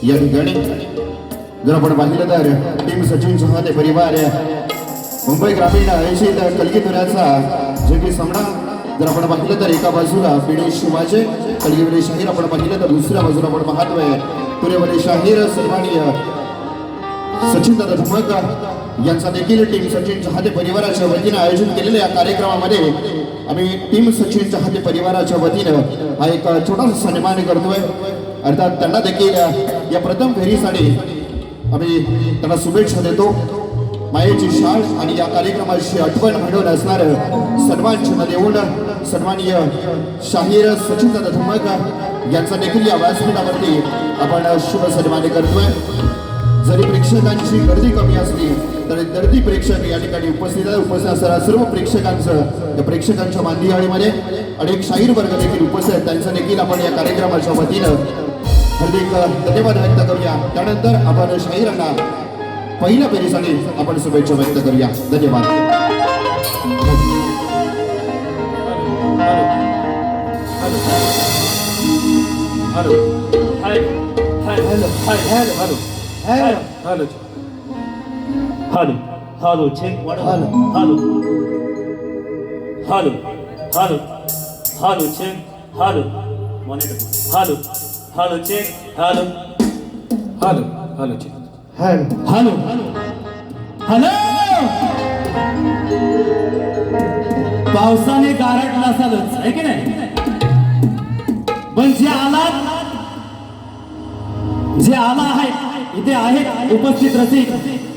या ठिकाणी जर आपण पाहिलं तर टीम सचिन चव्हाण परिवार मुंबई ग्रामीण आयोजित कलगीधराचा जे की सामना जर आपण पाहिलं तर एका बाजूला पिढी शिवाचे कलगीवरील शाहीर आपण पाहिलं तर दुसऱ्या बाजूला आपण पाहतोय पुणेवरील शाहीर सन्माननीय सचिन दादा धुमक यांचा देखील टीम सचिन चव्हाण परिवाराच्या वतीने आयोजित केलेल्या या कार्यक्रमामध्ये आम्ही टीम सचिन चव्हाण परिवाराच्या वतीने हा एक छोटासा सन्मान करतोय। अर्थात त्यांना देखील या प्रथम फेरीसाठी आम्ही त्यांना शुभेच्छा देतो. मायेची शाळ आणि या कार्यक्रमाची आठवण म्हणून असणार सन्मान चिन्ह देऊन सन्माननीय शाहीर सचिनदादा धुमाळ यांचा देखील या व्यासपीठावरती आपण शुभ सन्मान करतोय. जरी प्रेक्षकांची गर्दी कमी असली तरी दर्दी प्रेक्षक या ठिकाणी उपस्थित असणाऱ्या सर्व प्रेक्षकांचं या प्रेक्षकांच्या मांदियाळीमध्ये अनेक शाहीर वर्ग देखील उपस्थित आहेत. त्यांचं देखील आपण या कार्यक्रमाच्या वतीनं हार्दिक धन्यवाद व्यक्त करूया. त्यानंतर आपण शाहीरांना पहिल्या फेरीसाठी आपण शुभेच्छा व्यक्त करूया. धन्यवाद. Hello hello hello hello hello hello check hello hello hello hello hello check hello monitor hello hello check hello hello hello check hello hello पावसाने गारटला असालच आहे की नाही, पण जे आला आहे इथे आहेत उपस्थित रसिक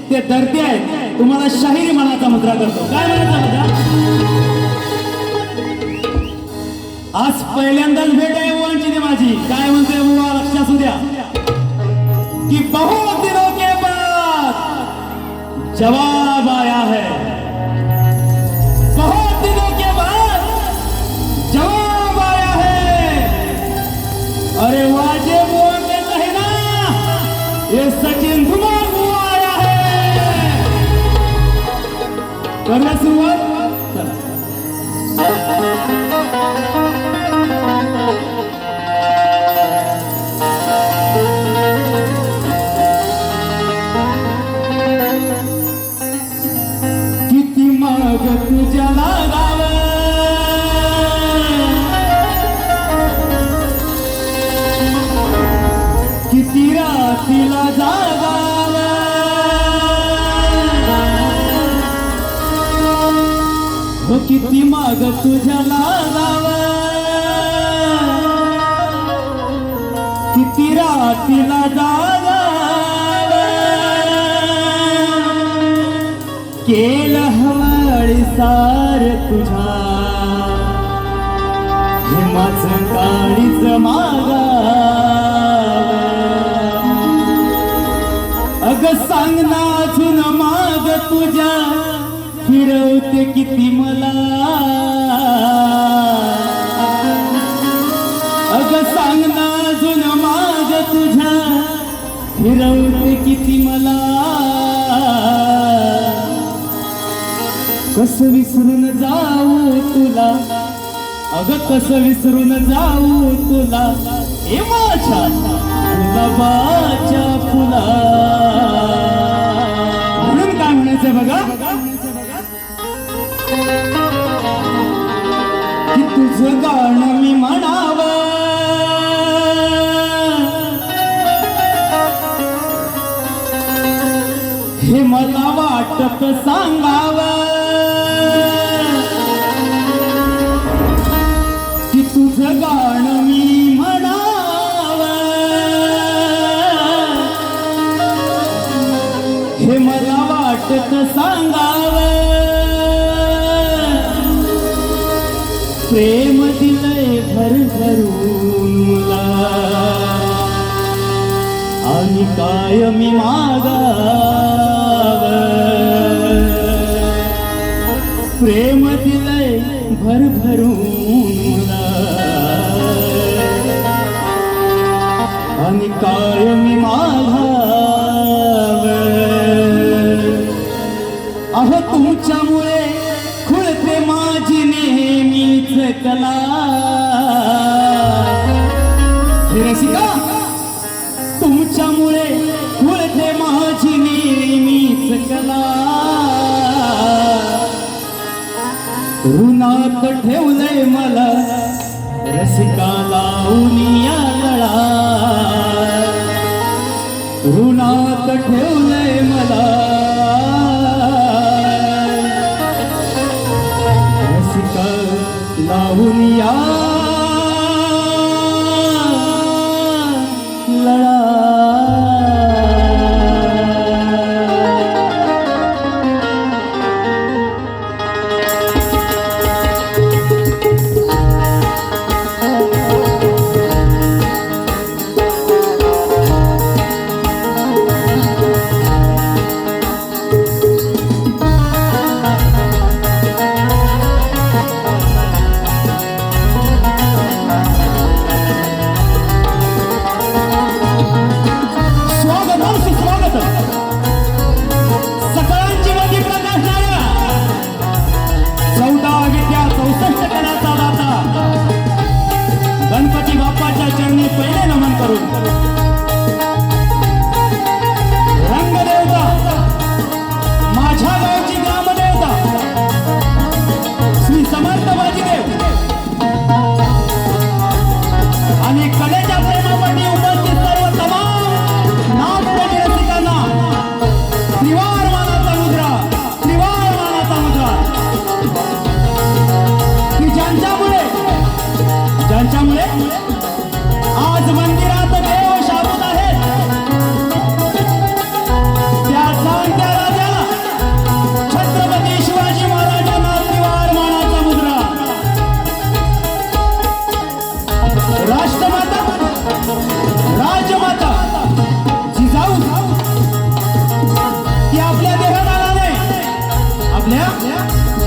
ते दर्दी आहेत. तुम्हाला शाहिरी मनाचा मुद्रा करतो. काय म्हणायचा मुद्रा? आज पहिल्यांदाच भेट आहे बुवांची माझी. काय म्हणते बुवा लक्ष असू द्या की बहुत दिनों के बाद जवाब आया है, बहुत दिनों के बाद जवाब आया है. अरे वाजे बुआ के कहे ना ये सचिन धुमाळ बुआ आया है. करूया सुरुवात. किती मग तुझ्या लागाव, किती रात्रीला जागाव, हो किती माग तुझ्या लागाव, किती रात्रीला जागाव, केलं हवाळी सार तुझ्या हिमाचं काळीच मागाव. अग सांग ना अजून माग तुझ्या फिरवते किती मला, अग सांग ना अजून माग तुझ्या फिरवते किती मला. कसं विसरून जाऊ तुला, अग कसं विसरून जाऊ तुला, हे माझ्या गुलाबाच्या फुला. म्हणून काय म्हणायचं बघा की तुझं गाणं मी म्हणावं, हे मला वाटत सांगावं, की तुझं गाणं मी म्हणावं, हे मला वाटत सांगावं. प्रेम दिलंय भरभरून मुला आणि काय मी मागावं. प्रेम दिलंय भरभरून मुला आणि काय मी मागावं. अहो तुमच्यामुळे खुळते माझी नेहमीच कला. हे रसिका तुमच्यामुळे खुळते माझी नेहमीच कला. ऋणात ठेवलंय मला रसिका लावून या लळा. ऋणात ठेवलंय मला रसिका लावून या देवाच्या चरणी पहिले नमन करून रंगदेवता माझ्या गावची ग्रामदेवता श्री समर्थ वाजीदेव आणि कलेच्या प्रेमासाठी उपस्थित सर्व तमाम नाट्यप्रेमी रसिकांना त्रिवार मानाचा मुद्रा की ज्यांच्यामुळे आज मंदिरात देव शाबूत आहेत त्या जाणत्या राजाला छत्रपती शिवाजी महाराजांना त्रिवार मानाचा मुद्रा राष्ट्रमाता राजमाता जिजाऊ ती आपल्या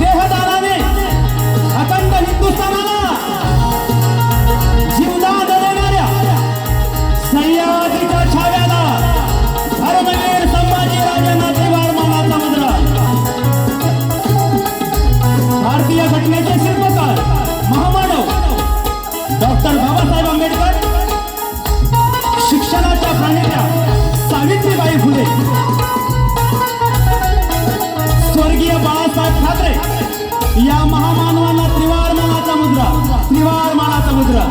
देहदानाने अखंड हिंदुस्थानाला जीवदान देणाऱ्या सह्याद्रीच्या छाव्याला धर्मवीर संभाजीराजांना त्रिवार मानाचा मुद्रा भारतीय घटनेचे शिल्पकार महामानव डॉक्टर बाबासाहेब आंबेडकर शिक्षणाच्या प्रणेत्या सावित्रीबाई फुले स्वर्गीय बाळासाहेब ठाकरे या महामानवांना त्रिवार मानाचा मुद्रा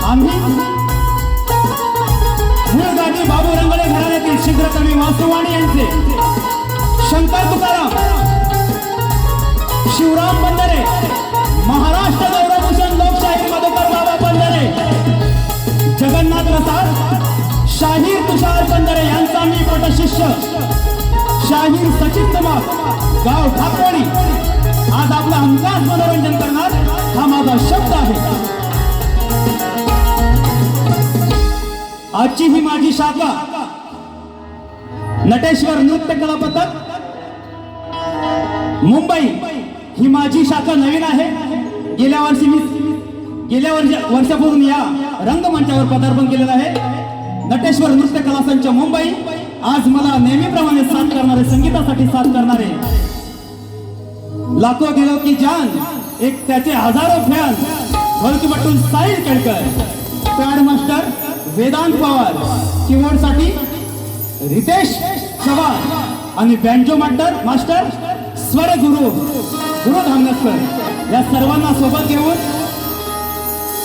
आम्ही मूळगाठी बाबू रंगळे घराण्यातील शीघ्रकवी वासुवाणी यांचे शंकर तुकाराम शिवराम बंधारे महाराष्ट्र गौरवभूषण लोकशाहीर मधुकर बाबा बंधारे जगन्नाथ प्रसाद शाहीर तुषार बंधारे यांचा मी पटशिष्य शाहीर सचिन कुमार गाव ठाकवडी आज आपला हमखास मनोरंजन करणार हा माझा शब्द आहे. आजची ही माझी शाखा नटेश्वर नृत्य कला पथक मुंबई ही माझी शाखा नवीन आहे. गेल्या वर्षापूर्वी या रंगमंचावर पदार्पण केलेलं आहे. नटेश्वर नृत्य कला संच मुंबई आज मला नेहमीप्रमाणे साथ करणारे संगीतासाठी साथ करणारे लाखो दिलो की जान एक त्याचे हजारो फॅन ढोलकीपट्टू साहिल केळकर पॅड मास्टर वेदांत पवार कीबोर्डसाठी रितेश चव्हाण आणि बँजो मास्टर स्वर गुरु धामनसकर या सर्वांना सोबत घेऊन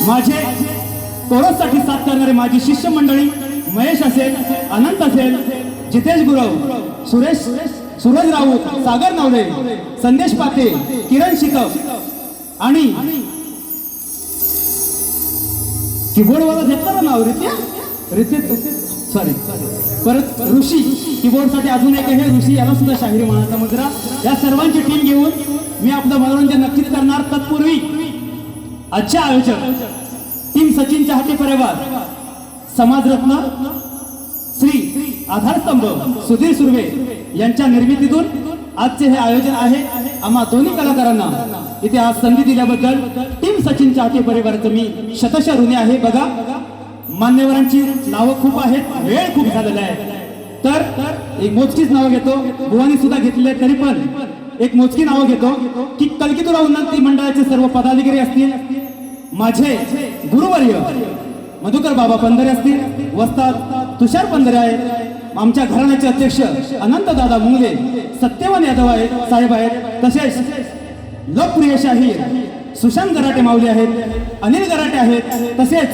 माझे कोरससाठी साथ करणारे माझी शिष्य मंडळी महेश असेल अनंत असेल जितेश गुरव सूरज राऊत सागर नावले संदेश पाते किरण शिकव आणि कीबोर्डवाला घेतलं ना नाव रित्या सॉरी परत ऋषी कीबोर्डसाठी अजून एक आहे ऋषी याला सुद्धा शाहिरी मानाचा मुद्रा. या सर्वांची टीम घेऊन मी आपलं मनोरंजन नक्कीच करणार. तत्पूर्वी आजच्या आयोजक टीम सचिन चहाटे परिवार समाजरत्न श्री आधारस्तंभ सुधीर सुर्वे यांच्या निर्मितीतून आजचे हे आयोजन आहे. आम्हा दोन्ही कलाकारांना इथे आज संधी दिल्याबद्दल टीम सचिन चहाटे परिवाराचं मी शतशः ऋणी आहे. बघा मान्यवरांची नावं खूप आहेत, वेळ खूप झालेला आहे, तर एक मोजकीच नावं घेतो. बुवानी सुद्धा घेतले तरी पण एक मोजकी नावं घेतो की कलकीतुरा उन्नती मंडळाचे सर्व पदाधिकारी असतील, माझे गुरुवर्य मधुकर बाबा पंधरे असतील, वस्ताद तुषार पंधरे आहेत, आमच्या घराण्याचे अध्यक्ष अनंत दादा मुंगले, सत्यवान यादव आहेत साहेब आहेत, तसेच लोकप्रिय शाहीर सुशांत गराटे माऊली आहेत, अनिल गराटे आहेत, तसेच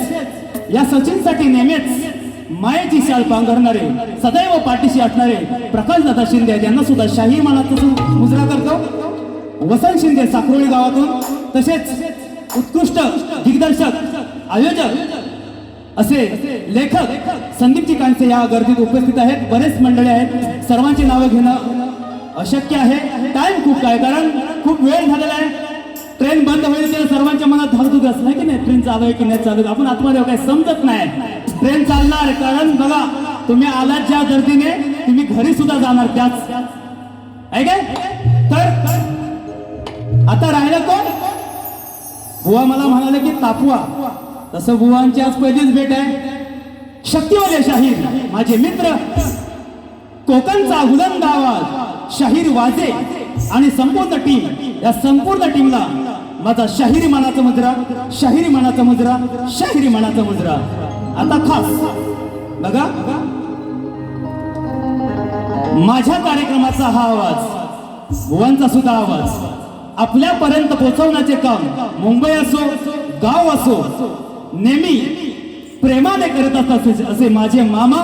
या सचिनसाठी नेहमीच मायेची शाल पांघरणारे सदैव पाठीशी असणारे प्रकाश दादा शिंदे यांना सुद्धा शाहीर मानाचा मुजरा करतो. वसंत शिंदे साखरोळी गावातून, तसेच उत्कृष्ट दिग्दर्शक आयोजक असे लेखक संदीप कांसे या गर्दीत उपस्थित आहेत. बरेच मंडळी आहेत, सर्वांची नावं घेणं अशक्य आहे. टाइम खूप काय, कारण खूप वेळ झालेला आहे. ट्रेन बंद होईल तेव्हा सर्वांच्या मनात धाकधूक असणार की नाही, ट्रेन चालू आहे की नाही चालू. आपण आतमध्ये काही समजत नाही. ट्रेन चालणार, कारण बघा तुम्ही आलात ज्या गर्दीने तुम्ही घरी सुद्धा जाणार त्याच आहे काय. तर आता राहिलं कोण? बुवा मला म्हणाले की तापवा, तसं बुवांची आज पहिलीच भेट आहे. शक्तिवाले शाहीर माझे मित्र, कोकणचा बुलंद आवाज शाहीर वाजे आणि संपूर्ण टीम, या संपूर्ण टीमला माझा शाहिरी मनाचा मुद्रा, शाहिरी मनाचा मुद्रा, शाहिरी मनाचा मुद्रा. आता खास बघा, माझ्या कार्यक्रमाचा हा आवाज, बुवांचा सुद्धा आवाज आपल्यापर्यंत पोहोचवण्याचे काम मुंबई असो गाव असो नेहमी प्रेमाने करत असतात असे माझे मामा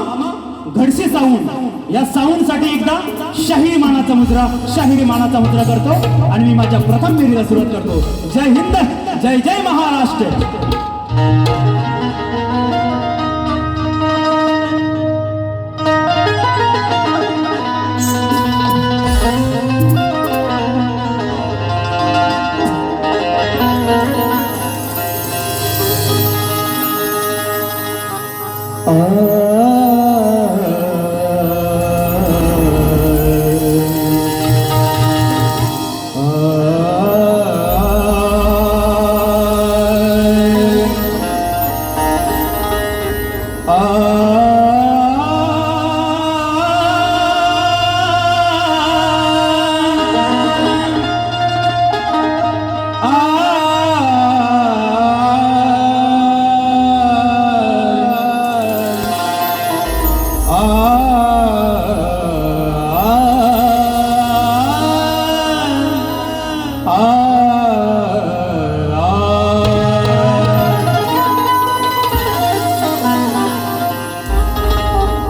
घडशी साऊंड. या साऊंड साठी एकदा शाहिरी मानाचा मुद्रा, शाहिरी मानाचा मुद्रा करतो आणि मी माझ्या प्रथम फेरीला सुरुवात करतो. जय हिंद, जय जय महाराष्ट्र.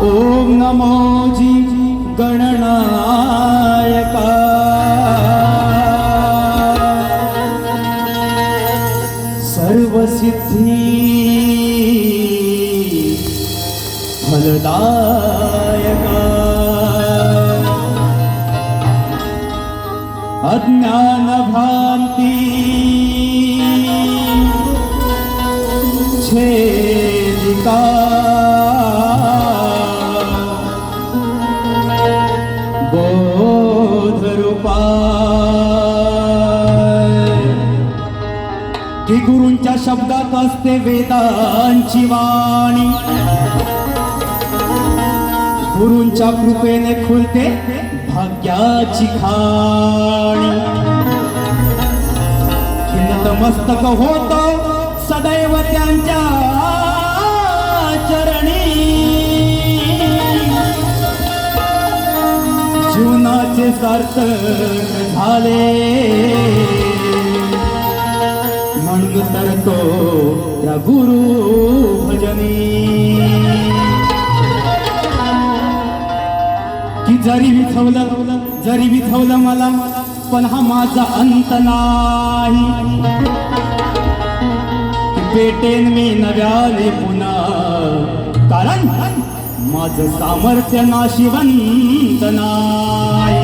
ओम नमो जी गणनायका, सर्वसिद्धी फलदायका, अज्ञान भ्रांति छेदिका, बोध रूपा. की गुरूंच्या शब्दात असते वेदांची वाणी, गुरूंच्या कृपेने खुलते भाग्याची खाणी. नतमस्तक होतो सदैव त्यांच्या चरणी, जीवनाचे सार्थक झाले म्हणून तरतो त्या गुरु भजनी. की जरी विथवलं मला, पण हा माझा अंत नाही. पेटेन मी नव्याने पुन्हा, कारण माझं सामर्थ्य नाशिवंत नाही.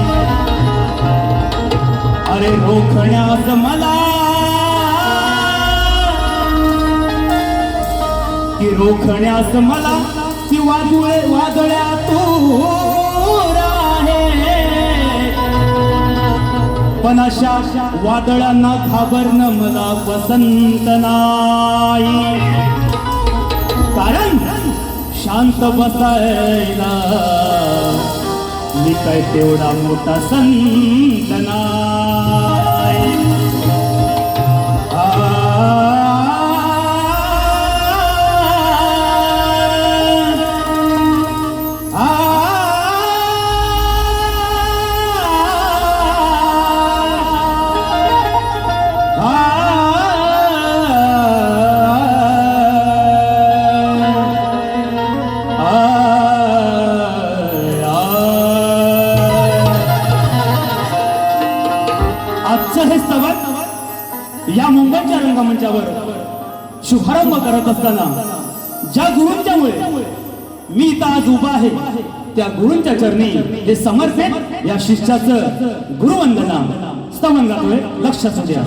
अरे रोखण्यास मला, की रोखण्यास मला ती वादळ्यातून आहे. पण अशा वादळांना घाबरणं मला पसंत नाही. कारण शांत बसायला मी काय तेवढा मोठा संत नाही. या मुंबईच्या रंगमंचावर शुभारंभ करत असताना ज्या गुरूंच्यामुळे मी इथं आज उभा आहे, त्या गुरूंच्या चरणी हे समर्पित या शिष्याचं गुरुवंदना स्तवन गातोय. लक्ष असू द्या.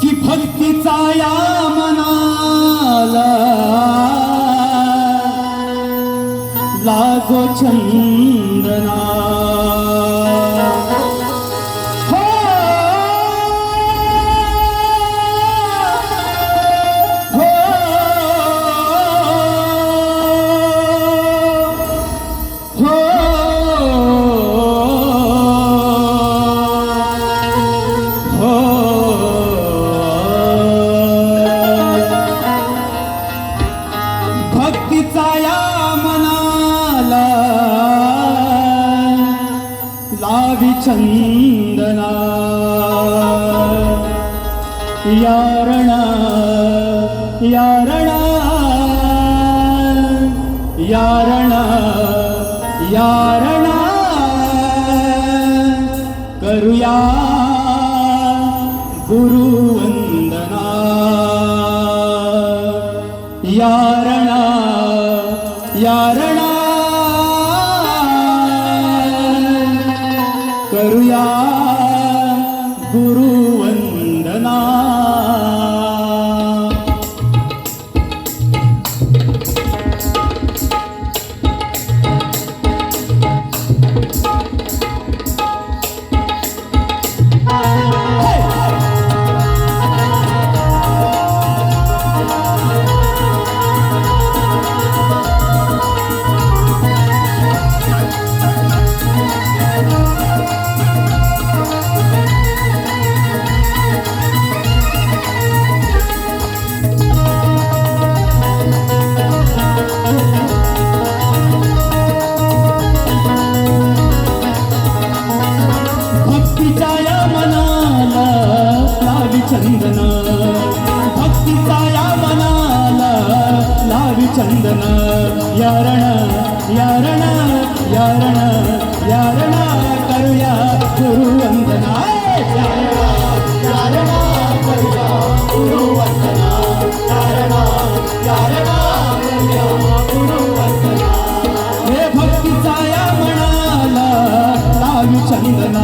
की भक्तीचा या मनाला लागो चंदना, हो लावी चंदना यारणा यारणा यारणा यारणा करूया गुरुवंदना यारणा यारणा करूया गुरुवंदना. चंदन भक्तीचा या मनाला लावी चंदन यारण यारण यारण यारण करूया गुरुवंदना. यारण करूया गुरुवंदना यारण यारण करूया गुरुवंदना. हे भक्तीचा या मनाला लावी चंदन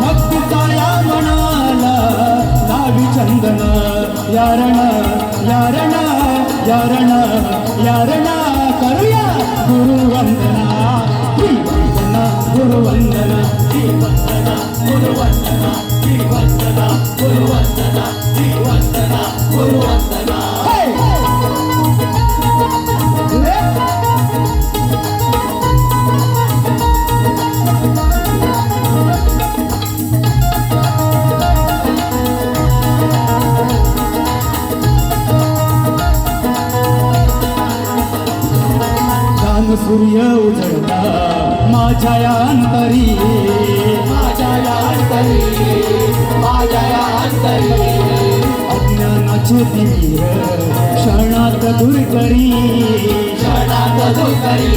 भक्तीचा या मनाला लावी चंदन यारण यारण यारण यारण करूया गुरुवंदना. वंदना गुरुवंदना वंदना गुरुवंदना वंदना गुरुवंदना वंदना गुरुवंदना. सूर्य उजळला माझ्या अंतरी माझ्या अंतरी माझ्या अंतरी अज्ञानाचे तीर क्षणात दूर करी क्षणात दूर करी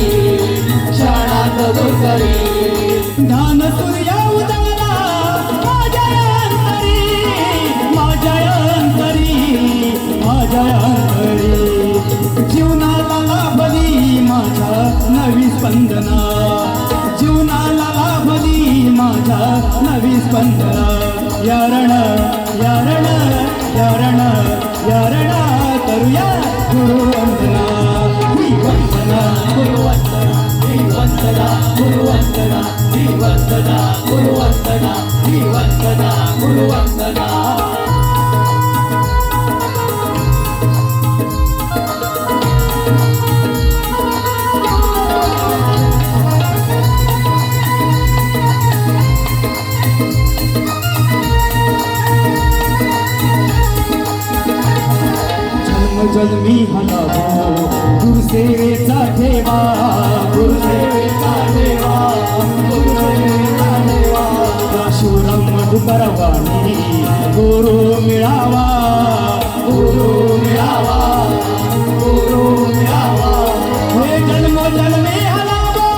क्षणात दूर करी. ज्ञान सूर्य उजळला माझ्या अंतरी माझ्या अंतरी माझ्या अंतरी. जीवनाला लाभली माझ्या नवी स्पंदना जीवनाला लाभली माझ्या नवी स्पंदना. यारण यारण यारण यारण करूया गुरुवंदना. वंदना गुरुवंदना वंदना गुरुवंदना वंदना गुरुवंदना वंदना गुरुवंदना. जन्मी हलावो गुरुसेवेचा ठेवा गुरुसेवेचा ठेवा गुरुसेवेचा ठेवा. शिवराम मधुकरवाणी गुरु मिळावा गुरु मिळावा गुरु मिळावा. हे जन्मोजन्मी हलावो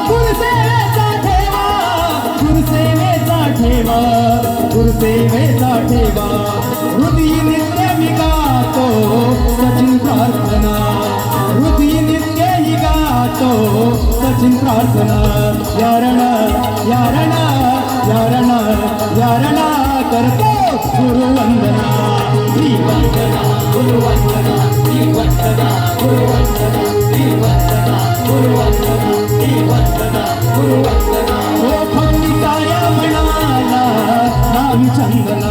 गुरुसेवेचा ठेवा गुरुसेवेचा ठेवा गुरुसेवेचा ठेवा. हृदय नित्य मी गातो सचिन प्रार्थना हृदय नित्य ही गातो सचिन प्रार्थना. यारण यारण यारण यारण करतो गुरुवंदना. वंदना गुरुवंदना वंदना गुरुवंदना वंदना गुरुवंदना वंदना गुरुवंदना. हो भक्तीचा या मनाला लावी चंदना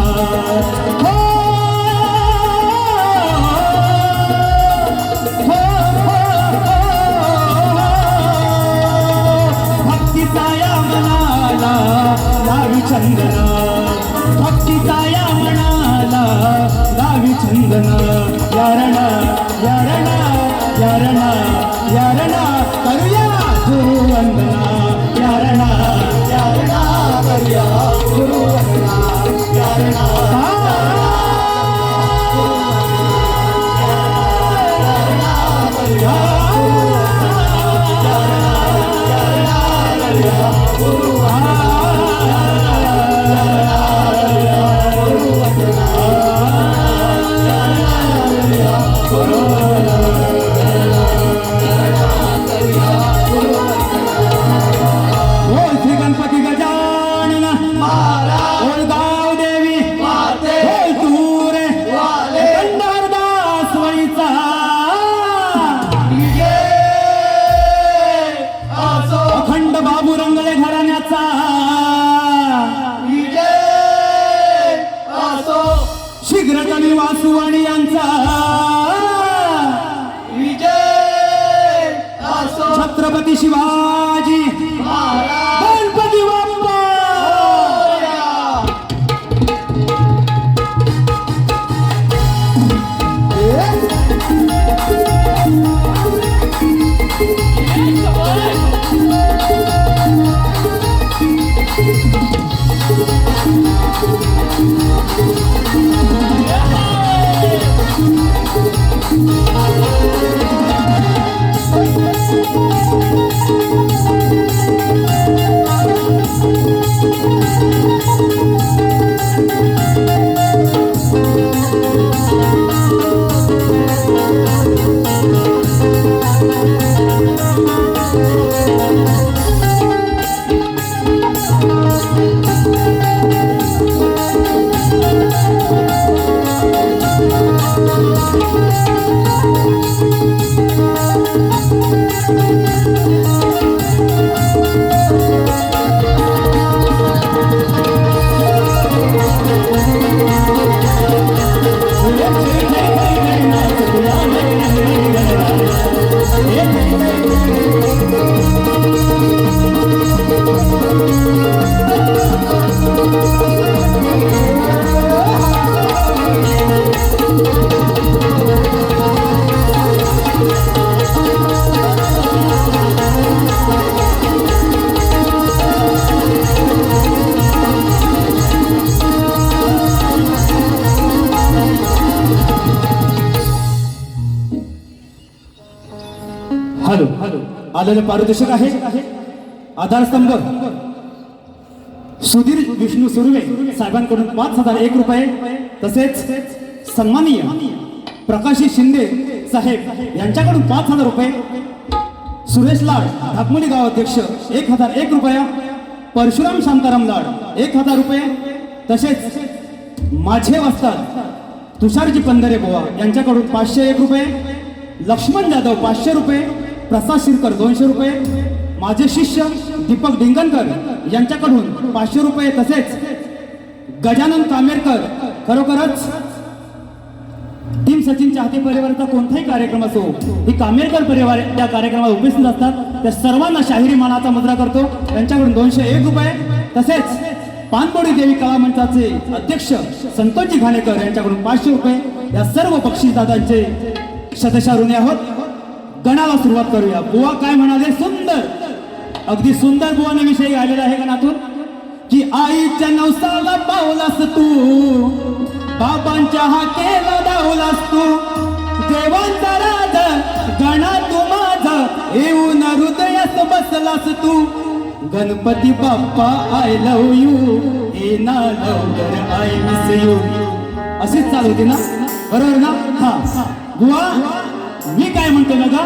लावी चंदना भक्तीचा या मनाला लावी चंदना. यारण यारण यारण यारण करूया गुरुवंदना. यारण यारण वासुवाणी यांचा विजय असो छत्रपती शिवाजी महाराज गणपती बाप्पा हॅलो आलेलं पारितोषिक आहे आधारस्तंभ सुधीर विष्णू सुर्वे साहेबांकडून 5,001 रुपये तसेच सन्माननीय प्रकाशी शिंदे साहेब यांच्याकडून 5,000 रुपये सुरेश लाड धाकमोली गाव अध्यक्ष 1,001 रुपया परशुराम शांताराम लाड 1,000 रुपये तसेच माझे वस्ताद तुषारजी पंधरे बुवा यांच्याकडून 501 रुपये लक्ष्मण जाधव 500 रुपये प्रसाद शिरकर 200 रुपये माझे शिष्य दीपक डिंगनकर यांच्याकडून 500 रुपये तसेच गजानन कामेरकर खरोखरच टीम सचिन चाहते परिवाराचा कोणताही कार्यक्रम असो ही कामेरकर परिवार त्या कार्यक्रमात उपस्थित असतात त्या सर्वांना शाहिरी मानाचा मुद्रा करतो त्यांच्याकडून 201 रुपये तसेच पानबोडी देवी कला मंचाचे अध्यक्ष संतोषजी घाणेकर यांच्याकडून 500 रुपये या सर्व बक्षीसदादांचे शतशः ऋणी आहोत गणाला सुरुवात करूया बुवा काय म्हणाले सुंदर अगदी सुंदर बुवाने विषयी आलेला आहे गणातून की आईच्या नवसाला पावलास तू बाबांच्या हाकेला धावलास तू देवांचा राज गणा तू माझा येऊन हृदयात बसलास तू Ganpati Bappa I love you हे ना लवकर आय मिस यू अशीच चालू होती ना बरोबर ना हा बुवा मी काय म्हणतो बघा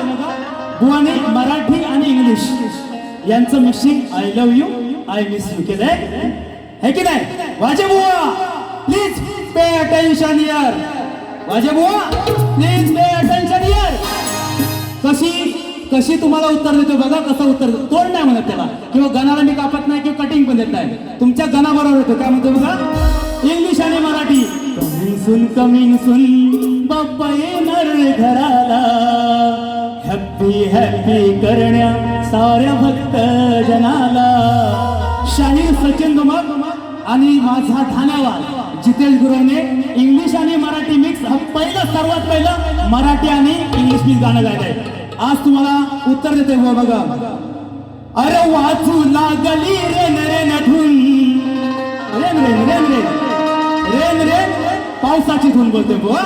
बुवाने मराठी आणि इंग्लिश यांचं mixing I love you I miss you केलंय है की नाही वाजे बुवा प्लीज पे अटेन्शन यार वाजे बुवा प्लीज पे अटेन्शन यार कशी तुम्हाला उत्तर देतो बघा कसं उत्तर देतो तोड नाही म्हणत त्याला किंवा गणाला मी कापत नाही किंवा कटिंग पण देत नाही तुमच्या गणा बरोबर होतो काय म्हणतो बघा इंग्लिश आणि मराठी कमिंग सुन बाप्पा येणार रे घराला हॅपी हॅपी करण्या साऱ्या भक्त जनाला शाहीर सचिन दुमक आणि माझा ठाण्यावाल जितेश गुरवणे इंग्लिश आणि मराठी मिक्स हा सर्वात पहिलं मराठी आणि इंग्लिश मिक्स गाणं गायलंय आज तुम्हाला उत्तर देते हो बघा अरे वाचू लागली रेन रेन धून rain rain rain rain rain rain पावसाची धून बोलते बुवा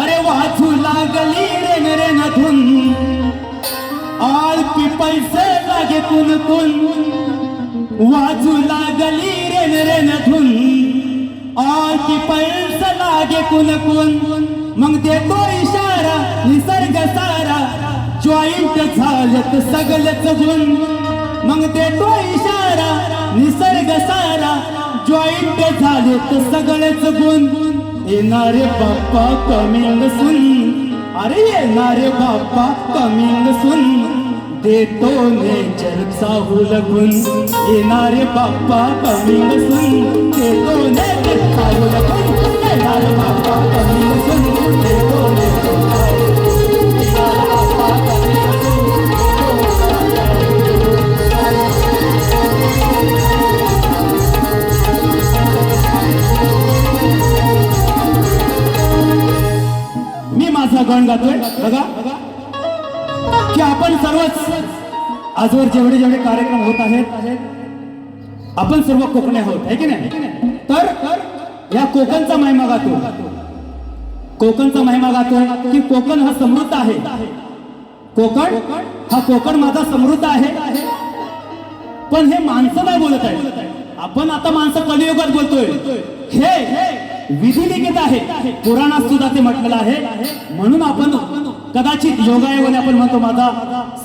अरे वाचू लागली रेन रेन धून आळपी पैसे लागे कुन कुन वाचू लागली रेन रेन धून आळपी पैसे लागे कुन कुन मग देतो इशारा निसर्ग सारा जॉईंट झालेत सगळेच गुण मग देतो इशारा निसर्ग सारा जॉईंट झालेत सगळेच गुण येणारे बाप्पा कमिंग सुन अरे येणारे बाप्पा कमिंग सुन देतो नेचर साहुल गुण येणारे बाप्पा कमिंग सुन देतो नेचर साहुल गुण येणारे बाप्पा कमिंग आपण सर्वच आजवर जेवढे जेवढे कार्यक्रम होत आहेत आपण सर्व कोकणी आहोत आहे की नाही? तर या कोकणचा महिमा गातो, कोकणचा महिमा गातोय की कोकण हा समृद्ध आहे, कोकण माझा समृद्ध आहे. पण हे माणसं नाही बोलत आहे, आपण आता माणसं कलियुगात बोलतोय. हे विधिलिखित आहे, पुराणात सुद्धा ते म्हटलेलं आहे. म्हणून आपण कदाचित योगायोगाने आपण म्हणतो माझा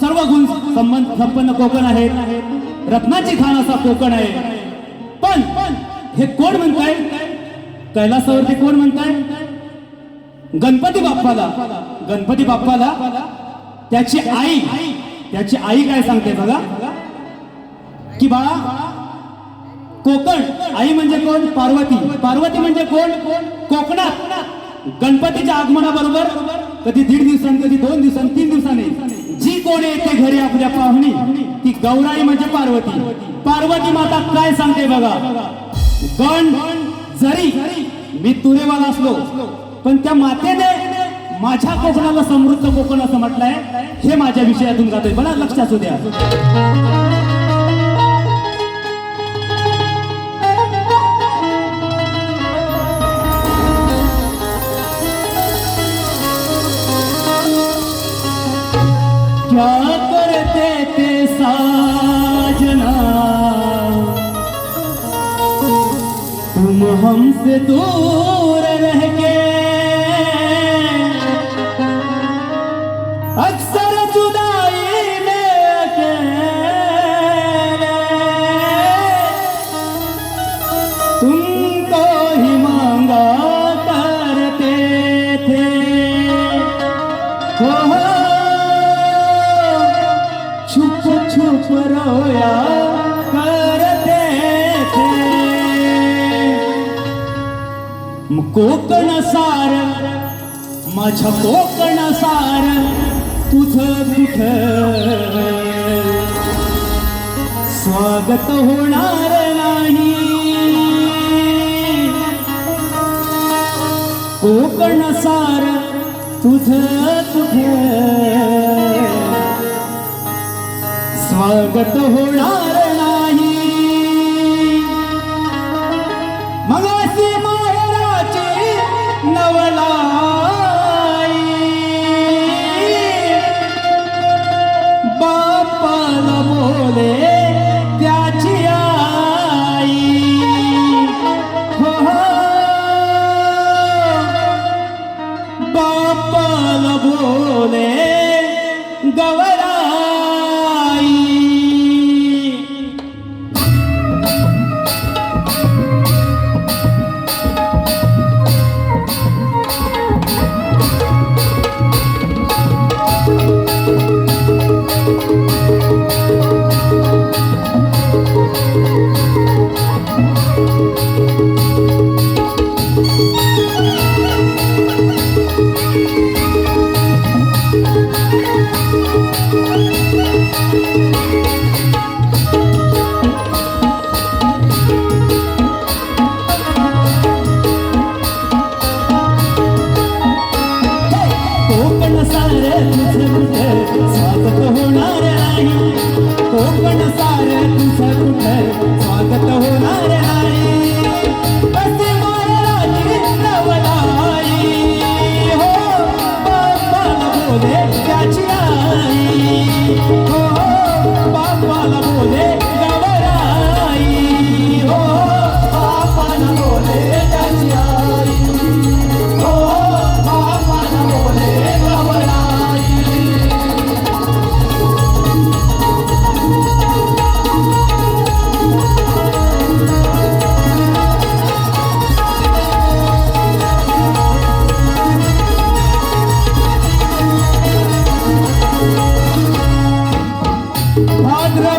सर्व गुण संपन्न कोकण आहे, रत्नाची खाण असा कोकण आहे. पण हे कोण म्हणताय? कैलासावरती कोण म्हणताय? गणपती बाप्पाला त्याची आई काय सांगते बघा की बाळा कोकण, आई म्हणजे कोण? पार्वती म्हणजे कोण? कोकणात गणपतीच्या आगमनाबरोबर कधी 1.5 दिवसांनी, कधी 2 दिवसांनी, 3 दिवसांनी जी कोण येते घरी आपल्या पाहुणी ती गौराई म्हणजे पार्वती माता काय सांगते बघा. गण जरी मी तुरेवाला असलो पण त्या मातेने माझ्या कोकणाला समृद्ध कोकण असं म्हटलंय. हे माझ्या विषयातून जातोय, बघा लक्षात असू द्या. क्या करते थे साजना तुम हमसे दूर रह के, अक्सर जुदाई में अकेले तुमको ही मांगा करते थे. हो छुप छुप रोया करते थे. कोकण सार माझ्या कोकण सार तुझं कुठं स्वागत होणार नाही. कोकण सार तुझं कुठं स्वागत होणार नाही. मगाशी माहेराची नवलाई बापाला बोले त्याची आई. हो बापाला बोले गवराई. स्वागत होणार नाही. कोकण सार तुझं कुठं स्वागत होणार नाही. असे माहेराची नवलाई हो बापाला बोले त्याची आई. हो बापाला बोले गवराई. हो बापाला बोले त्याची आई. हो बापाला बोले गवराई.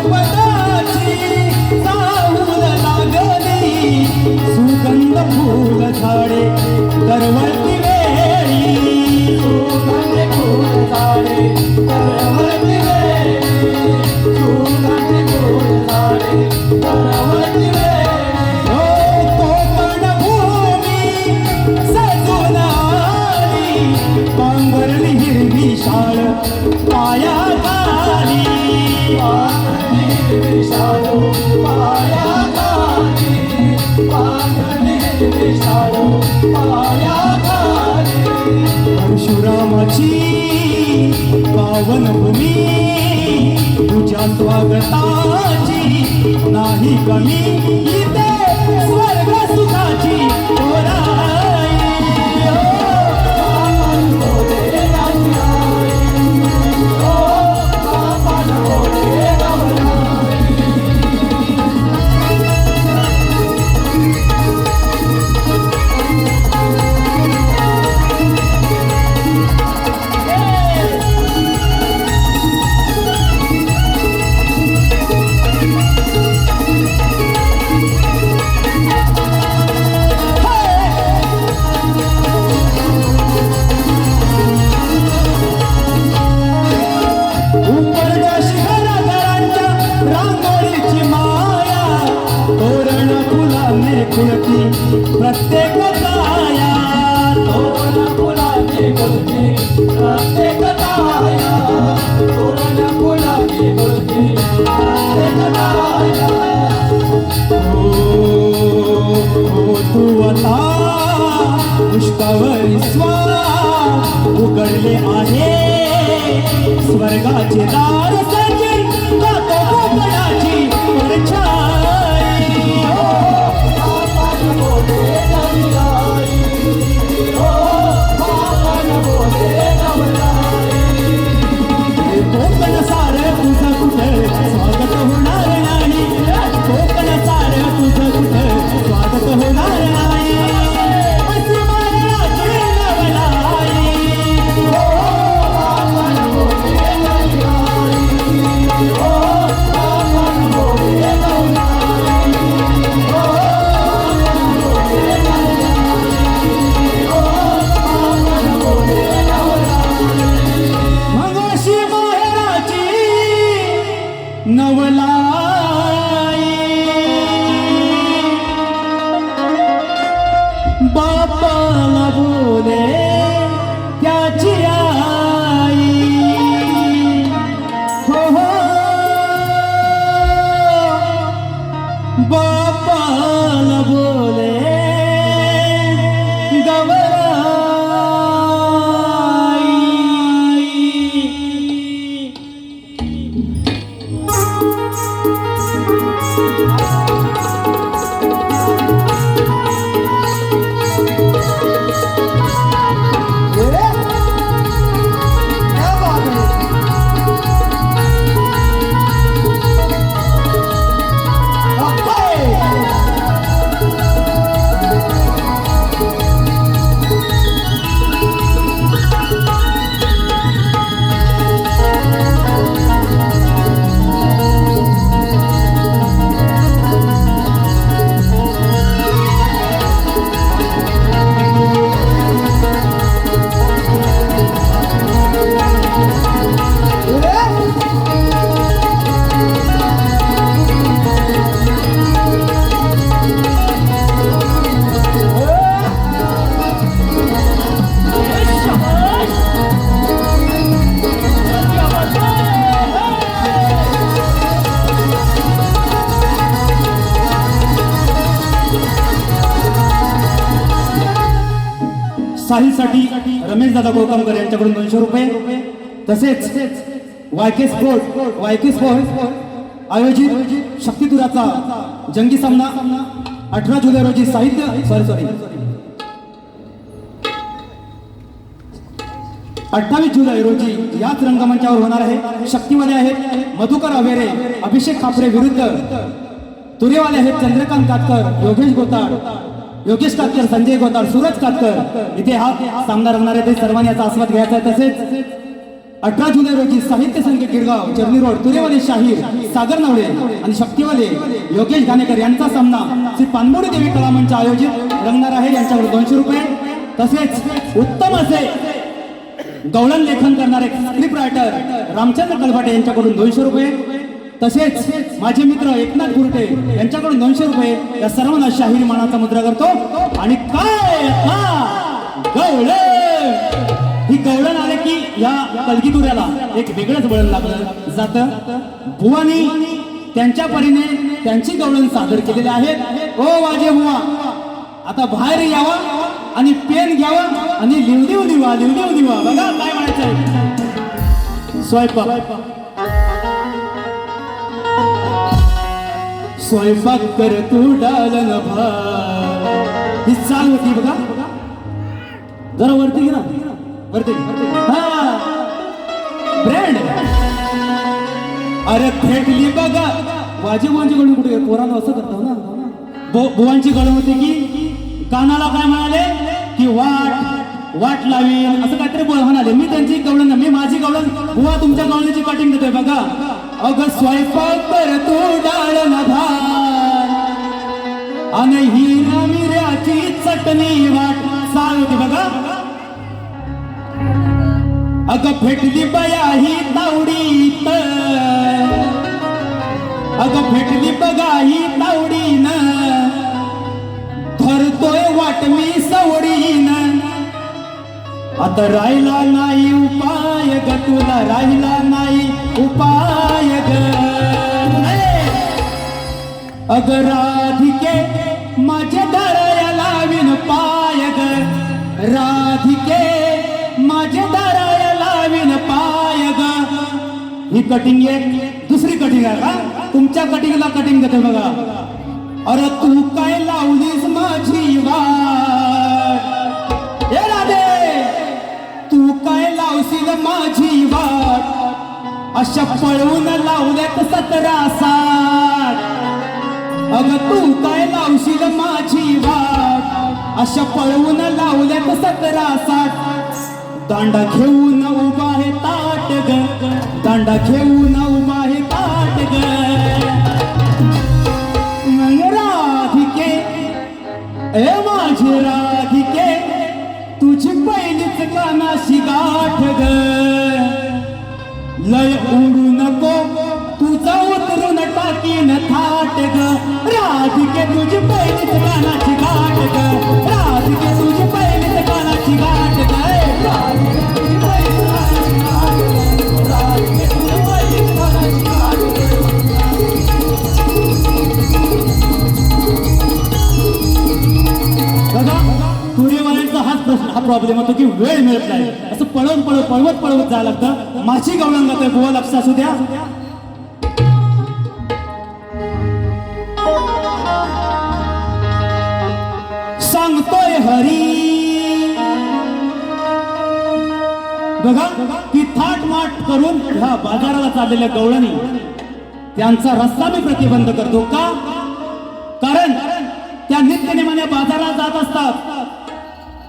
भाद्रपदाची साऊल लागली सुगंध फूल झाडे दरवळती वेळी. सुगंध फूल झाडे दरवळती वेळी. सुगंध फूल झाडे दरवळती वेळी. हो कोकण भूमी सजून आली पांघरली हिरवी शाळ पाया परशुरामाची पावन भूमी तुझ्या स्वागताची नाही कमी इथे स्वर्ग सुखाची ओराई. उंबरठ्या शिखराच्या रांगोळीची माया तोरण फुलाने फुलती प्रत्येक काया. तोरण फुलाने फुलती प्रत्येक काया. तोरण फुलाने फुलती प्रत्येक काया. ओ तू आता पुष्पावरी स्वार उघडले आहे स्वर्गाचे दार सजन गातो गोकुळाची परछाई. कोकण सार तुझं कुठं स्वागत होणार नाही. कोकण सार तुझं कुठं स्वागत होणार नाही. अशी मायराची नवलाई. मगाशी माहेराची नवलाई. बापाला बोले त्याची आई. हो हो बापाला बोले साहिलसाठी रमेश दादा गोकामकर यांच्याकडून 200 रुपये. तसेच वायके स्पोर्ट आयोजित शक्तिदुराचा जंगी सामना 18 जुलै रोजी 28 जुलै रोजी याच रंगमंचावर होणार आहे. शक्तीवाले आहेत मधुकर अवेरे, अभिषेक खापरे विरुद्ध तुरेवाले आहेत चंद्रकांत कातकर, योगेश कातकर, संजय गोताड, सूरज कातकर. इथे हा सामना रंगणार आहे. ते सर्वांनी याचा आस्वाद घ्यायचा आहे. तसेच 18 जुलै रोजी साहित्य संगीत गिरगाव चर्नी रोड तुरेवाले शाहीर सागर नवडे आणि शक्तीवाले योगेश घाणेकर यांचा सामना श्री पानमोडी देवी कला मंच आयोजित रंगणार आहे. यांच्यावर 200 रुपये. तसेच उत्तम असे गवळण लेखन करणारे स्क्रिप्ट रायटर रामचंद्र कलभाटे यांच्याकडून 200 रुपये. तसेच माझे मित्र एकनाथ गुरटे यांच्याकडून 200 रुपये. या सर्वांना शाहीर मानाचा मुद्रा करतो. आणि काय गवळण, ही गवळण आले की या कलगीतुऱ्याला एक वेगळंच वळण लागलं जातं. बुवानी त्यांच्या परीने त्यांची गवळण सादर केलेली आहेत. ओ वाजे बुवा, आता बाहेर यावा आणि पेन घ्यावा आणि लिवदेव दिवा बघा काय म्हणायचं. स्वयंपाक कर तू डालन भात, ही चाल होती बघा. जरा वरती घे ना, वरती हा ब्रँड. अरे फेकली बघा. वाजे बुवांची गळून कुठे पोरांना असं करतो ना. बुवांची गळून होती की कानाला काय म्हणाले की वाट लावीन असं काहीतरी म्हणाले. मी त्यांची गवळण, मी माझी गवळण, बुवा तुमच्या गवळणीची कटिंग देतोय बघा. अगं स्वयंपाक कर तू डाळण भात आणि हिरा मिऱ्याची चटणी वाट चाल होती बघा. अगं फेटली बया ही तावडीत, अगं फेटली बघा ही तावडीन, धरतोय वाट मी सवडीन. आता राहिला नाही उपाय ग, तुला राहिला नाही उपाय ग. अगं राधिके माझ्या दाराया लावीन पाय ग, राधिके माझ्या दाराया लावीन पाय ग. ही कटिंग एक. दुसरी कटिंग आहे का? तुमच्या कटिंगला कटिंग देते बघा. अरे तू काय लावलीस माझी वाट, ए राधे तू काय लावशील माझी वाट, अशा पळवून लावल्यात 17 साठ. अगं तू काय लावशील माझी वाट, अशा पळवून लावल्यात 17 साठ. दांडा घेऊन उभा आहे ताट ग, दांडा घेऊन उभा आहे ताट ग. राधिके ए माझी राधिके, तुझी पहिलीच कानाशी गाठ ग. लय उडू नको तुझा उतरून टाकीन थाट ग. राधिके तुझी पहिलीच कानाची गाठ ग, राधिके तुझी पहिलीच कानाची गाठ ग. हा प्रॉब्लेम होतो की वेळ मिळत नाही. असं पळवत जायला लागतं. माझी गवळण गातोय बुवा, लक्ष असू द्या. सांगतोय हरी बघा की थाटमाट करून ह्या बाजाराला चाललेल्या गवळणी त्यांचा रस्ता मी प्रतिबंध करतो का? कारण त्या नित्यनेमाने बाजाराला जात असतात.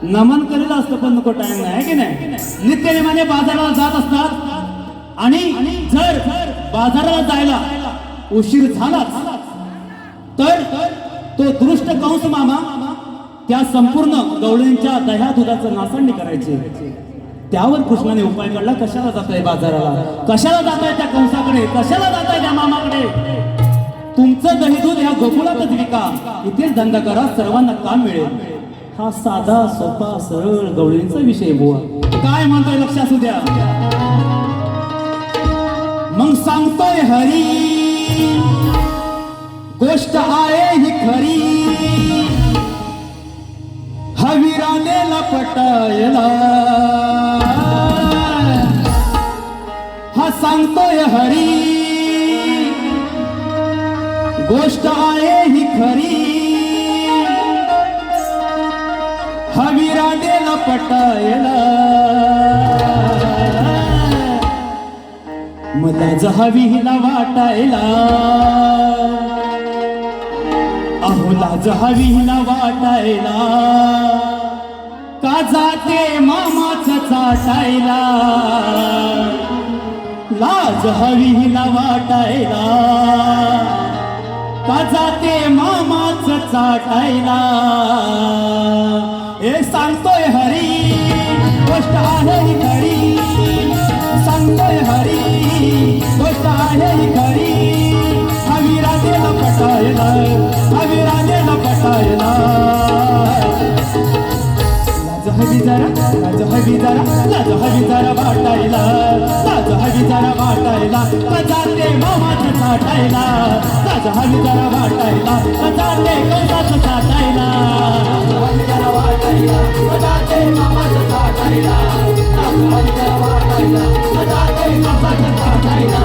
नमन करेल असतं पण नको टाइम नाही की नाही. नित्यनेमाने बाजाराला जात असतात आणि जर बाजाराला जायला उशीर झाला तर तो दृष्ट कंस मामा त्या संपूर्ण गवळींच्या दह्या दुधाचं नासंडी करायचे. त्यावर कृष्णाने उपाय काढला. कशाला जाताय बाजाराला, कशाला जाताय त्या कंसाकडे, कशाला जाताय त्या मामाकडे. तुमचं दही दूध ह्या गोकुळातच विका, इथेच धंदा करा, सर्वांना काम मिळेल. हा साधा सोपा सरळ गवळींचा विषय बुवा. काय म्हणतोय लक्ष असू द्या. मग सांगतोय हरी गोष्ट आहे ही खरी, हवीराने लपटायला. हा सांगतोय हरी गोष्ट आहे ही खरी, हवीराने लपटायला. मला जहावी हिला वाटायला, अहो लाज हवी हिला वाटायला. का जाते मामाच चाटायला, लाज हवी हिला वाटायला. का जाते मामाच चाटायला. हे सांगतोय हरी गोष्ट आहे ही खरी, सांगतोय हरी गोष्ट आहे ही खरी. हवीराने लपटायला, हवीराने लपटायला. लाज हवी जरा, लाज हवी जरा, लाज हवी जरा वाटायला, लाज हवी जरा वाटायला. का जाते मामाच चाटायला राजा हवी जरा वाटायला जाते कंसाचं चाटायला जरा वाटायला जाते मामाचं चाटायला जरा वाटायला जाते मामाचं चाटायला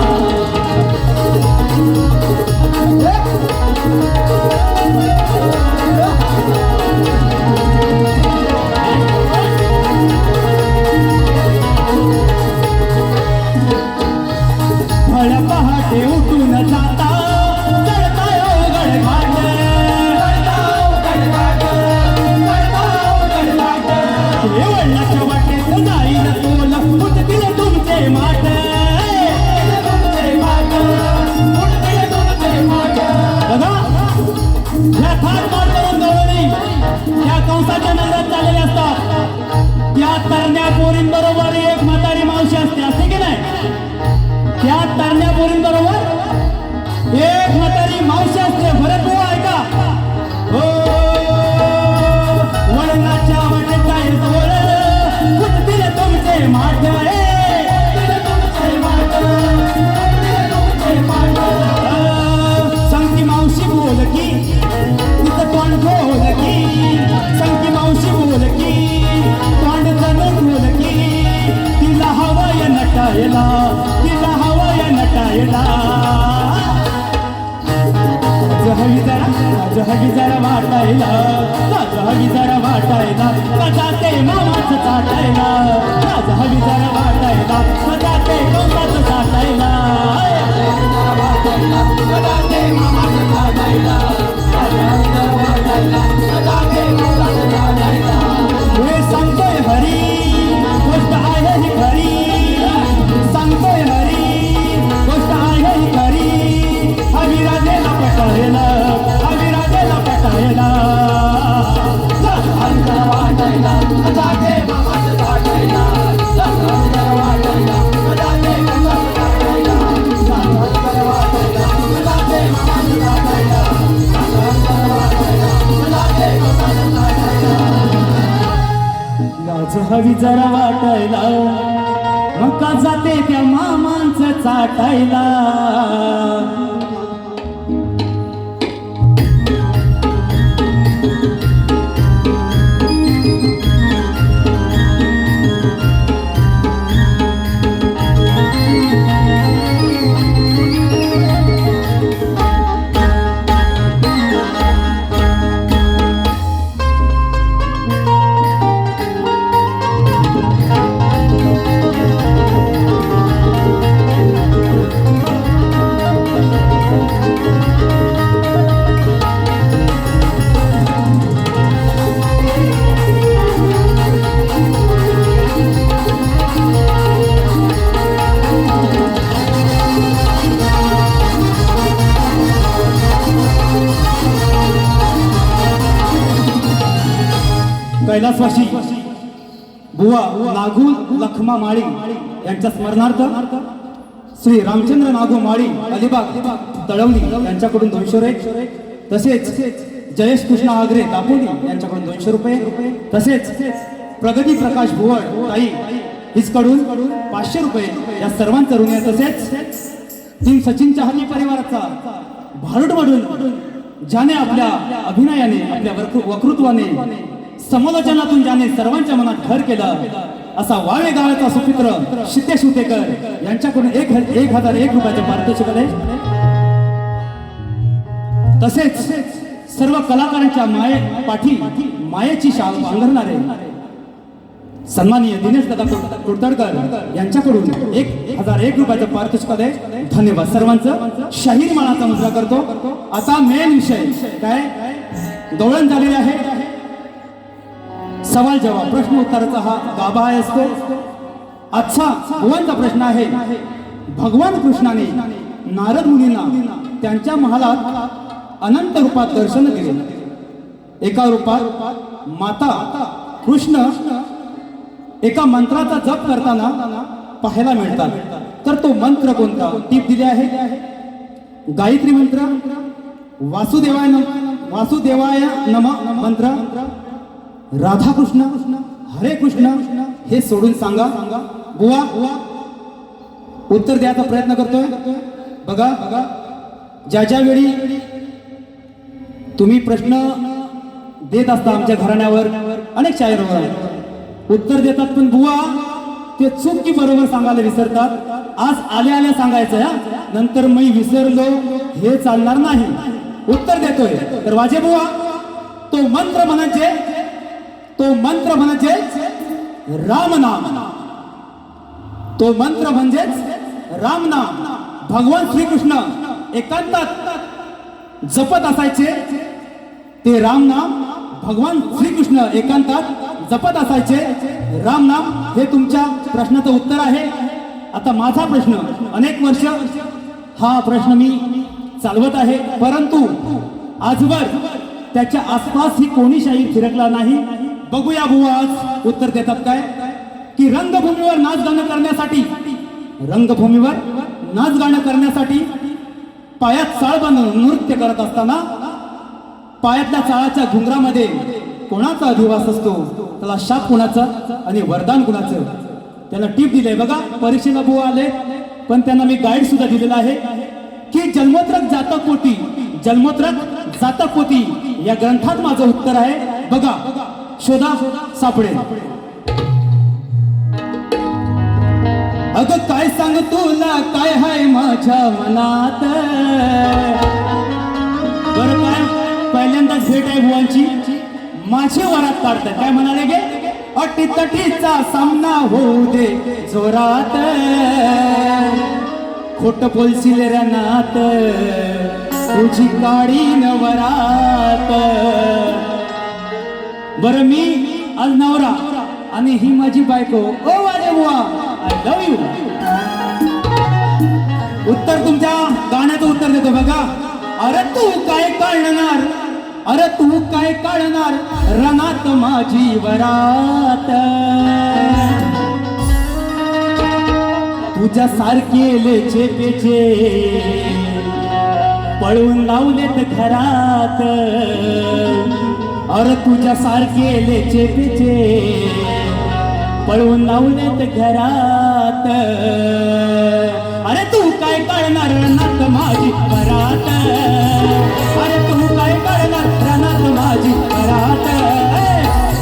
फळ पहाटे उठून जाता चढताय गडघाट वडिलाच्या वाटेत जाईल तोल उठतील तुमचे माट बघा ह्या थाट मार करून गवळणी त्या कंसाच्या नगरात चाललेल्या असतात त्या तरण्या पोरींबरोबर एक म्हातारी मावशी असते की नाही त्या तरण्या पोरींबरोबर एक म्हातारी मावशी असते बरं तू ऐका हो वडिलाच्या वाटेत जाईल तोल उठतील तुमचे माट संगती मावशी बोल की तिचं तोंड बोल की संगती मावशी बोल की तोंड जणून बोल की तिला हवंय नटायला तिला हवंय नटायला हवी जरा वाटायला हवी जरा वाटायला जाते मामाचं चाटायला हवी जरा वाटायला जाते कंसाचं चाटायला हे सांगतोय हरी गोष्ट आहे ही खरी सांगतोय हरी गोष्ट आहे ही खरी अविराजेला पटायला अविराजेला पटायला लाज हवी जरा वाटायला मग का जाते त्या मामांचं चाटायला कैलासवासी बुवा नागू लखमा माळी यांच्या स्मरणार्थ श्री रामचंद्र नागू माळी अलिबाग तळवली यांच्याकडून 200 रुपये तसेच जयेश कृष्ण आगरे दापोली यांच्याकडून 200 रुपये तसेच प्रगती प्रकाश भुवड ताई हिचकडून 500 रुपये या सर्वांचं ऋण आहे. तसेच टीम सचिन चहानी परिवाराचा भारूडमधून ज्याने आपल्या अभिनयाने आपल्या वक्तृत्वाने समालोचनातून ज्याने सर्वांच्या मनात घर केलं असा वाळे गावाचा सुपुत्र सिद्धेश उतेकर यांच्याकडून 1001 रुपयाचे पारितोषिक आहे. तसेच सर्व कलाकारांच्या पाठी मायेची शाल बांगरणारे सन्माननीय दिनेश दादा कुडतडकर यांच्याकडून 1001 रुपयाचं पारितोषिक आहे. धन्यवाद सर्वांचं. शाहीर मानाचा मुद्रा करतो. आता मेन विषय काय दौडण झालेले आहे. सवाल जवाब प्रश्न उत्तराचा हा गाभा आहे असतो. आजचा भुवनचा प्रश्न आहे. भगवान कृष्णाने नारद मुनींना त्यांच्या महालात अनंत रूपात दर्शन दिले. एका रूपात माता कृष्ण एका मंत्राचा जप करताना पाहायला मिळतात. तर तो मंत्र कोणता? टीप दिली आहे. गायत्री मंत्र, वासुदेवाय नम मंत्र, राधाकृष्ण, हरे कृष्ण हे सोडून सांगा. बुवा उत्तर द्यायचा प्रयत्न करतोय. बघा ज्या ज्या वेळी तुम्ही प्रश्न देत असता आमच्या घराण्यावर अनेक शायरांवर उत्तर देतात, पण बुवा ते चूक की बरोबर सांगायला विसरतात. आज आल्या आल्या सांगायचं हा, नंतर मी विसरलो हे चालणार नाही. उत्तर देतोय तर वाजे बुवा तो मंत्र म्हणजे राम नाम. तो मंत्र म्हणजेच राम नाम. भगवान श्रीकृष्ण एकांतात जपत असायचे ते राम नाम. भगवान श्रीकृष्ण एकांतात जपत असायचे राम नाम. हे तुमच्या प्रश्नाचं उत्तर आहे. आता माझा प्रश्न, अनेक वर्ष हा प्रश्न मी चालवत आहे, परंतु आजवर त्याच्या आसपास ही कोणी शाहीर फिरकला नाही. बघूया बुवा आज उत्तर देतात काय. की रंगभूमीवर नाच गाणं करण्यासाठी पायात चाळ बांधून नृत्य करत असताना पायातल्या चाळाच्या घुंगरामध्ये कोणाचा अधिवास असतो, त्याला शाप कुणाचा आणि वरदान कुणाचं. त्याला टीप दिले बघा. परीक्षेला बुवा आले, पण त्यांना मी गाईड सुद्धा दिलेला आहे की जन्मोत्रक जातक पोती या ग्रंथात माझं उत्तर आहे. बघा, शोधा, सापडेल. अगं काय सांग तुला काय हाय माझ्या मनात. बरं काय पहिल्यांदाच भेट आहे बुवांची, माझे वरात काढतात. काय म्हणाले गे, अटीतटीचा सामना होऊ दे जोरात. खोट बोलशील रनात तुझी काळी नवरात. बरं मी आज नवरा आणि ही माझी बायको. ओ माझे बुवा, आय लव्ह यू. उत्तर तुमच्या गाण्याचं उत्तर देतो बघा. अरे तू काय काढणार रनात माझी वरात. तुझ्या सारखे चेपेचे पळून लावलेत घरात. अरे तुझ्या सारखे चेपेचे पळून लावलेत घरात. अरे तू काय काढणार रनात माझी वरात. अरे तू काय काढणार रनात माझी वरात.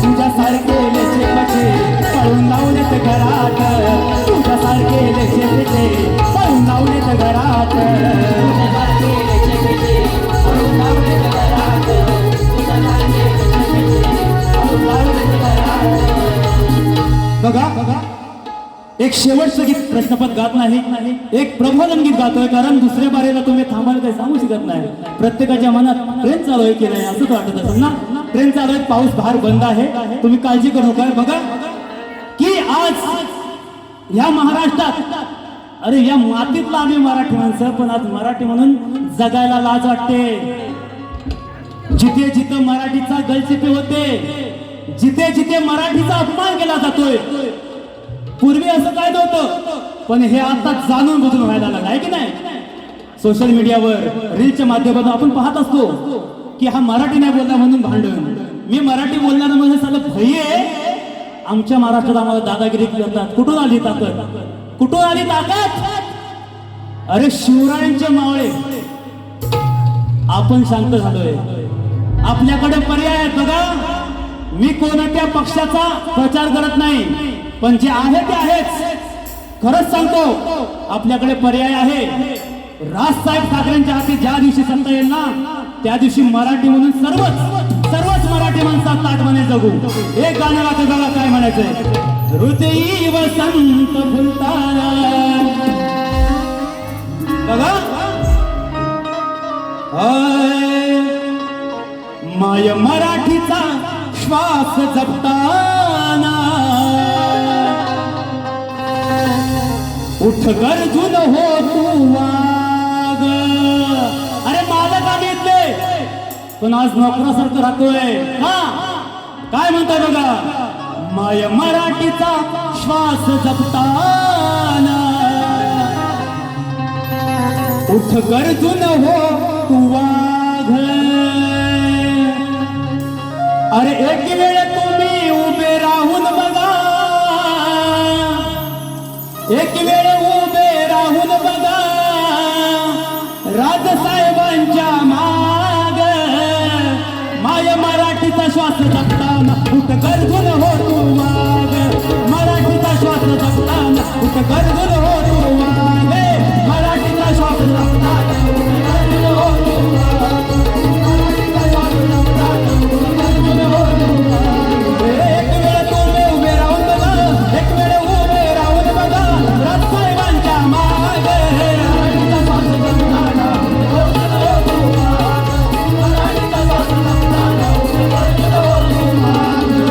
तुझ्या सारखे चेपेचे पळून लावलेत घरात. तुझ्या सारखे चेपेचे पळून लावलेत घरात. बघा, एक शेवटचं गीत प्रश्नपद गात नाही, एक प्रबोधन गीत गातोय. कारण दुसऱ्या बारेला तुम्ही थांबायला काही सांगू शकत नाही. प्रत्येकाच्या मनात ट्रेन चालू आहे की नाही असंच वाटत असेल ना. ट्रेन चालू आहे, पाऊस बाहेर बंद आहे, तुम्ही काळजी करू नका. बघा की आज या महाराष्ट्रात, अरे या मातीतला आम्ही मराठी माणसं, पण आज मराठी म्हणून जगायला लाज वाटते. जिथे जिथे मराठीचा गलचिपे होते, जिथे जिथे मराठीचा अपमान केला जातोय. पूर्वी असं काय नव्हतं, पण हे आता जाणून बुजून व्हायला लागलं आहे की नाही. सोशल मीडियावर रीलच्या माध्यमातून आपण पाहत असतो की हा मराठी नाही बोलला म्हणून भांडण. मी मराठी बोलणार म्हणजे सालं भैये आमच्या महाराष्ट्रात आम्हाला दादागिरी करतात. कुठून आली ताकद. अरे शिवरायांचे मावळे आपण शांत झालोय. आपल्याकडे पर्याय आहेत बघा. मी कोणत्या पक्षाचा प्रचार करत नाही, पण जे आहे ते आहेच. खरंच सांगतो, आपल्याकडे पर्याय आहे. राजसाहेब ठाकरेंच्या हाती ज्या दिवशी सत्ता येईल ना, त्या दिवशी मराठी म्हणून सर्वच मराठी माणसात ताटमाने जगू. एक गाणं गाते बघा, काय म्हणायचंय. हृदयी वसंत फुलताना. बघा, माय मराठीचा श्वास जपताना. उठ गरजून हो तू वाग. अरे मालक आम्ही इथले, पण आज नोकरासारखं राहतोय. काय म्हणताय बघा. माय मराठीचा श्वास जपताना. उठ गरजून हो तू वाघ. अरे एक वेळ तुम्ही उभे राहून बघा, एक वेळ उभे राहून बघा. राजसाहेब गरजून हो तू वागे मराठीचा श्वास रक्तात गरजून हो तू वागे मराठीचा श्वास रक्तात गरजून हो तू वागे एक वेळ तुम्ही उभे राहून बघा एक वेळ उभे राहून बघा राजसाहेबांच्या मागे मराठीचा श्वास रक्तात गरजून हो तू वागे मराठीचा श्वास रक्तात गरजून हो तू वागे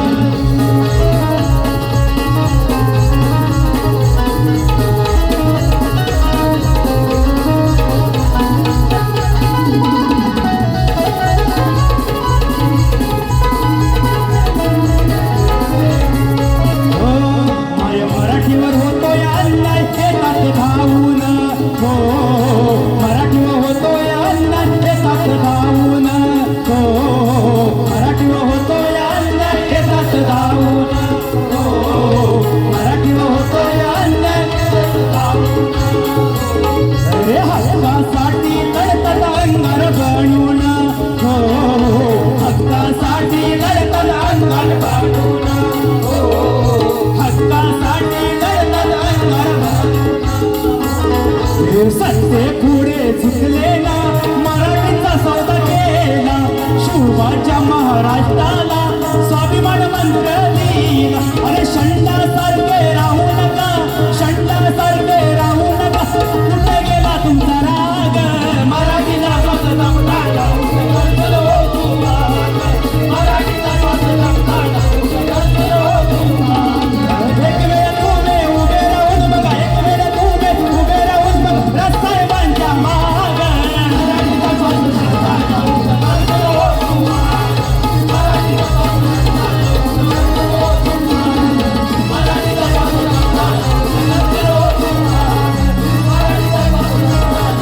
माय मराठीवर होतोय अन्याय शेतात धावून हो मराठीवर होतोय अन्याय शेतात धावून हो मराठीवर होतोय अन्याय शेतात धावून हो मराठीवर होतोय अन्याय शेतात धावून अरे हक्कासाठी लढतात अंगार बनून हो हक्कासाठी लढतात अंगार बनून हक्कासाठी लढतात अंगार सत्य पुढे झुकलेला मराठीचा सौदा केला शिवाच्या महाराष्ट्राला स्वाभिमान मंत्र दिला अरे शंडासारखे राहू नका शंडासारखे राहू नका कुठे गेला तुमचा राग मराठीला श्वास जमताना गरजून हो तू वागे मराठीचा श्वास जमताना गरजून हो तू वागे एक वेळ तुम्ही उभे राहून बघा एक वेळ तुम्ही उभे राहून बघा राजसाहेबांच्या मागे मराठीचा श्वास जमताना गरजून हो तू वागे मराठीचा श्वास जमताना गरजून हो तू वागे मराठीचा श्वास जमताना गरजून हो तू वागे मराठीचा श्वास जमताना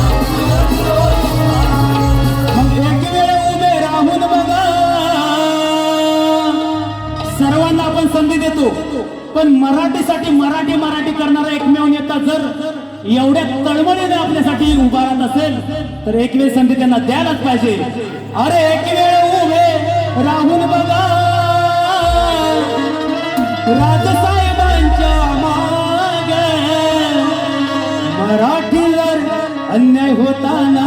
गरजून हो तू वागे मग एक वेळ उभे राहून बघा सर्वांना आपण संधी देतो पण मराठीसाठी मराठी करणारा एकमेव नेता जर एवढ्या तळमळीने आपल्यासाठी उभा राहत असेल तर एक वेळ संधी त्यांना द्यायलाच पाहिजे अरे एक वेळ उभे राहून बघा राजसाहेबांच्या मागे मराठीवर अन्याय होताना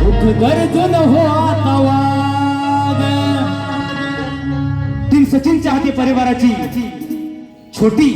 उठ गरजून हो आता वाग टीम सचिन चाहते परिवाराची छोटी